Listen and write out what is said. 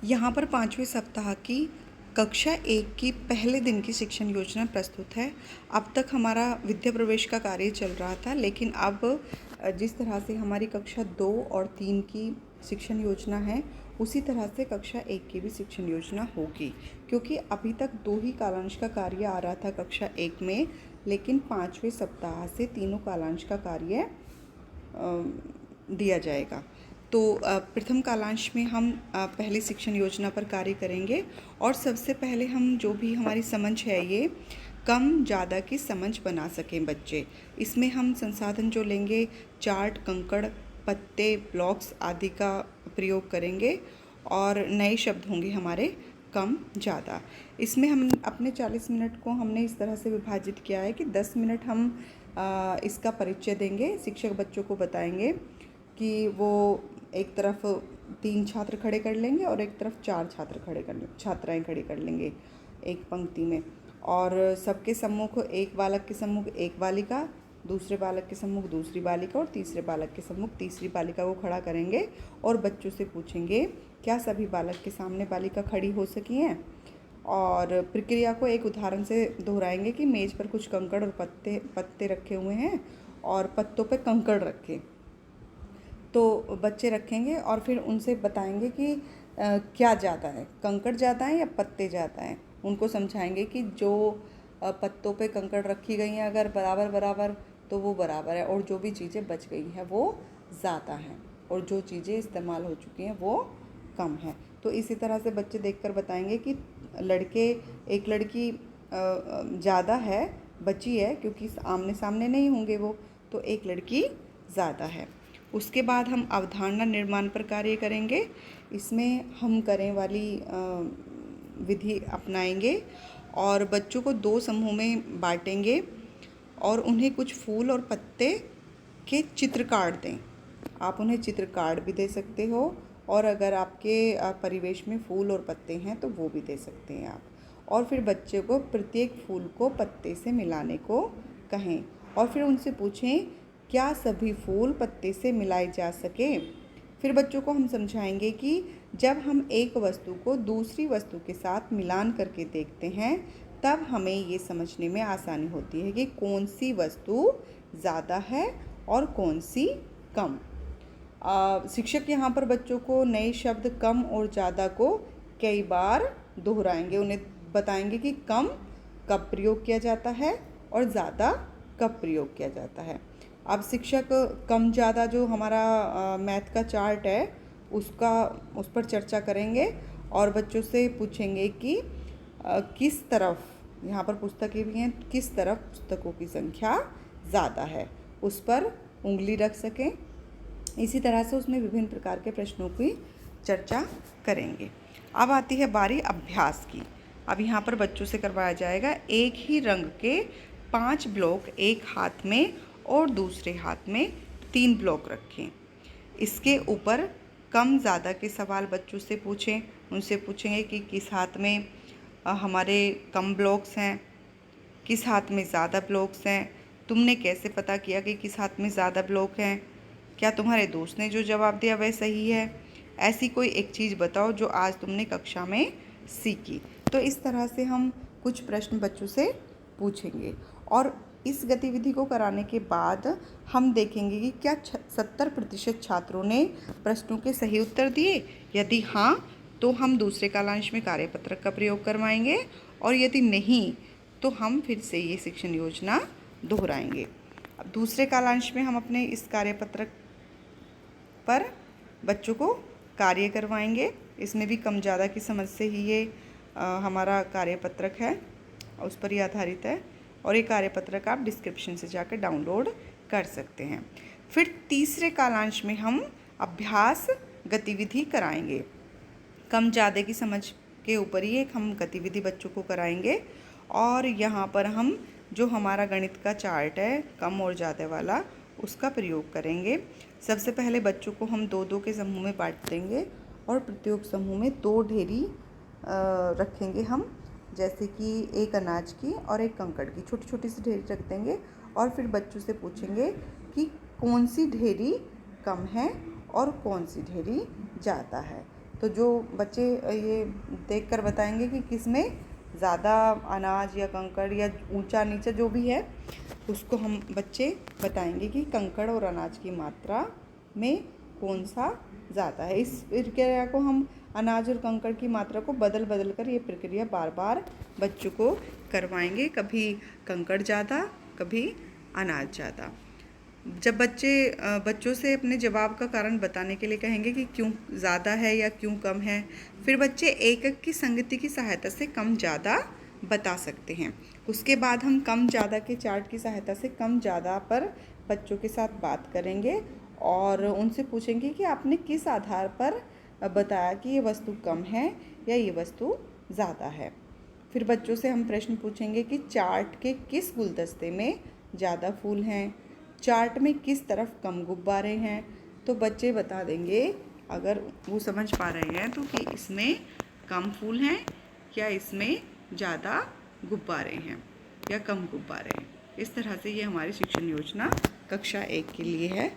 यहाँ पर 5वें सप्ताह की कक्षा 1 की पहले दिन की शिक्षण योजना प्रस्तुत है। अब तक हमारा विद्या प्रवेश का कार्य चल रहा था, लेकिन अब जिस तरह से हमारी कक्षा 2 और 3 की शिक्षण योजना है, उसी तरह से कक्षा 1 की भी शिक्षण योजना होगी। क्योंकि अभी तक 2 ही कालांश का कार्य आ रहा था कक्षा 1 में, लेकिन 5वें सप्ताह से तीनों कालांश का कार्य दिया जाएगा। तो प्रथम कालांश में हम पहली शिक्षण योजना पर कार्य करेंगे और सबसे पहले हम जो भी हमारी समझ है ये कम ज़्यादा की समझ बना सकें बच्चे। इसमें हम संसाधन जो लेंगे, चार्ट, कंकड़, पत्ते, ब्लॉक्स आदि का प्रयोग करेंगे और नए शब्द होंगे हमारे कम ज़्यादा। इसमें हम अपने 40 मिनट को हमने इस तरह से विभाजित किया है कि 10 मिनट हम इसका परिचय देंगे, शिक्षक बच्चों को बताएंगे कि वो एक तरफ 3 छात्र खड़े कर लेंगे और एक तरफ 4 छात्राएं खड़ी कर लेंगे एक पंक्ति में, और सबके सम्मुख एक बालक के सम्मुख एक बालिका, दूसरे बालक के सम्मुख दूसरी बालिका और तीसरे बालक के सम्मुख तीसरी बालिका को खड़ा करेंगे और बच्चों से पूछेंगे क्या सभी बालक के सामने बालिका खड़ी हो सकी हैं। और प्रक्रिया को एक उदाहरण से दोहराएंगे कि मेज़ पर कुछ कंकड़ और पत्ते रखे हुए हैं और पत्तों पे कंकड़ रखे, तो बच्चे रखेंगे और फिर उनसे बताएंगे कि क्या ज़्यादा है, कंकड़ ज़्यादा है या पत्ते ज़्यादा हैं। उनको समझाएंगे कि जो पत्तों पे कंकड़ रखी गई हैं अगर बराबर बराबर तो वो बराबर है, और जो भी चीज़ें बच गई हैं वो ज़्यादा हैं, और जो चीज़ें इस्तेमाल हो चुकी हैं वो कम है। तो इसी तरह से बच्चे देखकर बताएंगे कि एक लड़की ज़्यादा है, बची है, क्योंकि आमने सामने नहीं होंगे वो, तो एक लड़की ज़्यादा है। उसके बाद हम अवधारणा निर्माण पर कार्य करेंगे। इसमें हम करें वाली विधि अपनाएंगे और बच्चों को 2 समूह में बांटेंगे और उन्हें कुछ फूल और पत्ते के चित्र काट दें। आप उन्हें चित्र काट भी दे सकते हो, और अगर आपके परिवेश में फूल और पत्ते हैं तो वो भी दे सकते हैं आप। और फिर बच्चे को प्रत्येक फूल को पत्ते से मिलाने को कहें और फिर उनसे पूछें क्या सभी फूल पत्ते से मिलाए जा सकें। फिर बच्चों को हम समझाएंगे कि जब हम एक वस्तु को दूसरी वस्तु के साथ मिलान करके देखते हैं तब हमें ये समझने में आसानी होती है कि कौन सी वस्तु ज़्यादा है और कौन सी कम। शिक्षक यहाँ पर बच्चों को नए शब्द कम और ज़्यादा को कई बार दोहराएंगे, उन्हें बताएंगे कि कम कब प्रयोग किया जाता है और ज़्यादा कब प्रयोग किया जाता है। अब शिक्षक कम ज़्यादा जो हमारा मैथ का चार्ट है उस पर चर्चा करेंगे और बच्चों से पूछेंगे कि किस तरफ, यहाँ पर पुस्तकें भी हैं, किस तरफ पुस्तकों की संख्या ज़्यादा है, उस पर उंगली रख सकें। इसी तरह से उसमें विभिन्न प्रकार के प्रश्नों की चर्चा करेंगे। अब आती है बारी अभ्यास की। अब यहाँ पर बच्चों से करवाया जाएगा एक ही रंग के 5 ब्लॉक एक हाथ में और दूसरे हाथ में 3 ब्लॉक रखें। इसके ऊपर कम ज़्यादा के सवाल बच्चों से पूछें। उनसे पूछेंगे कि किस हाथ में हमारे कम ब्लॉक्स हैं, किस हाथ में ज़्यादा ब्लॉक्स हैं, तुमने कैसे पता किया कि किस हाथ में ज़्यादा ब्लॉक हैं, क्या तुम्हारे दोस्त ने जो जवाब दिया वह सही है, ऐसी कोई एक चीज़ बताओ जो आज तुमने कक्षा में सीखी। तो इस तरह से हम कुछ प्रश्न बच्चों से पूछेंगे और इस गतिविधि को कराने के बाद हम देखेंगे कि क्या 70% छात्रों ने प्रश्नों के सही उत्तर दिए। यदि हाँ तो हम दूसरे कालांश में कार्यपत्रक का प्रयोग करवाएंगे, और यदि नहीं तो हम फिर से ये शिक्षण योजना दोहराएंगे। अब दूसरे कालांश में हम अपने इस कार्यपत्रक पर बच्चों को कार्य करवाएंगे। इसमें भी कम ज़्यादा की समझ से ही ये हमारा कार्यपत्रक है, उस पर ही आधारित है, और ये कार्यपत्रक आप डिस्क्रिप्शन से जाकर डाउनलोड कर सकते हैं। फिर तीसरे कालांश में हम अभ्यास गतिविधि कराएंगे। कम ज़्यादा की समझ के ऊपर ही एक हम गतिविधि बच्चों को कराएंगे, और यहाँ पर हम जो हमारा गणित का चार्ट है कम और ज़्यादा वाला उसका प्रयोग करेंगे। सबसे पहले बच्चों को हम 2-2 के समूह में बांट देंगे और प्रत्येक समूह में 2 ढेरी रखेंगे हम, जैसे कि एक अनाज की और एक कंकड़ की छोटी छोटी सी ढेरी रख देंगे और फिर बच्चों से पूछेंगे कि कौन सी ढेरी कम है और कौन सी ढेरी ज़्यादा है। तो जो बच्चे ये देखकर बताएंगे कि किस में ज़्यादा अनाज या कंकड़ या ऊंचा नीचा जो भी है, उसको हम बच्चे बताएंगे कि कंकड़ और अनाज की मात्रा में कौन सा ज़्यादा है। इस प्रक्रिया को हम अनाज और कंकड़ की मात्रा को बदल बदल कर ये प्रक्रिया बार बार बच्चों को करवाएंगे। कभी कंकड़ ज़्यादा, कभी अनाज ज़्यादा। जब बच्चों से अपने जवाब का कारण बताने के लिए कहेंगे कि क्यों ज़्यादा है या क्यों कम है, फिर बच्चे एकक की संगति की सहायता से कम ज़्यादा बता सकते हैं। उसके बाद हम कम ज़्यादा के चार्ट की सहायता से कम ज़्यादा पर बच्चों के साथ बात करेंगे और उनसे पूछेंगे कि आपने किस आधार पर बताया कि ये वस्तु कम है या ये वस्तु ज़्यादा है। फिर बच्चों से हम प्रश्न पूछेंगे कि चार्ट के किस गुलदस्ते में ज़्यादा फूल हैं, चार्ट में किस तरफ कम गुब्बारे हैं। तो बच्चे बता देंगे, अगर वो समझ पा रहे हैं तो, कि इसमें कम फूल हैं या इसमें ज़्यादा गुब्बारे हैं या कम गुब्बारे हैं। इस तरह से ये हमारी शिक्षण योजना कक्षा 1 के लिए है।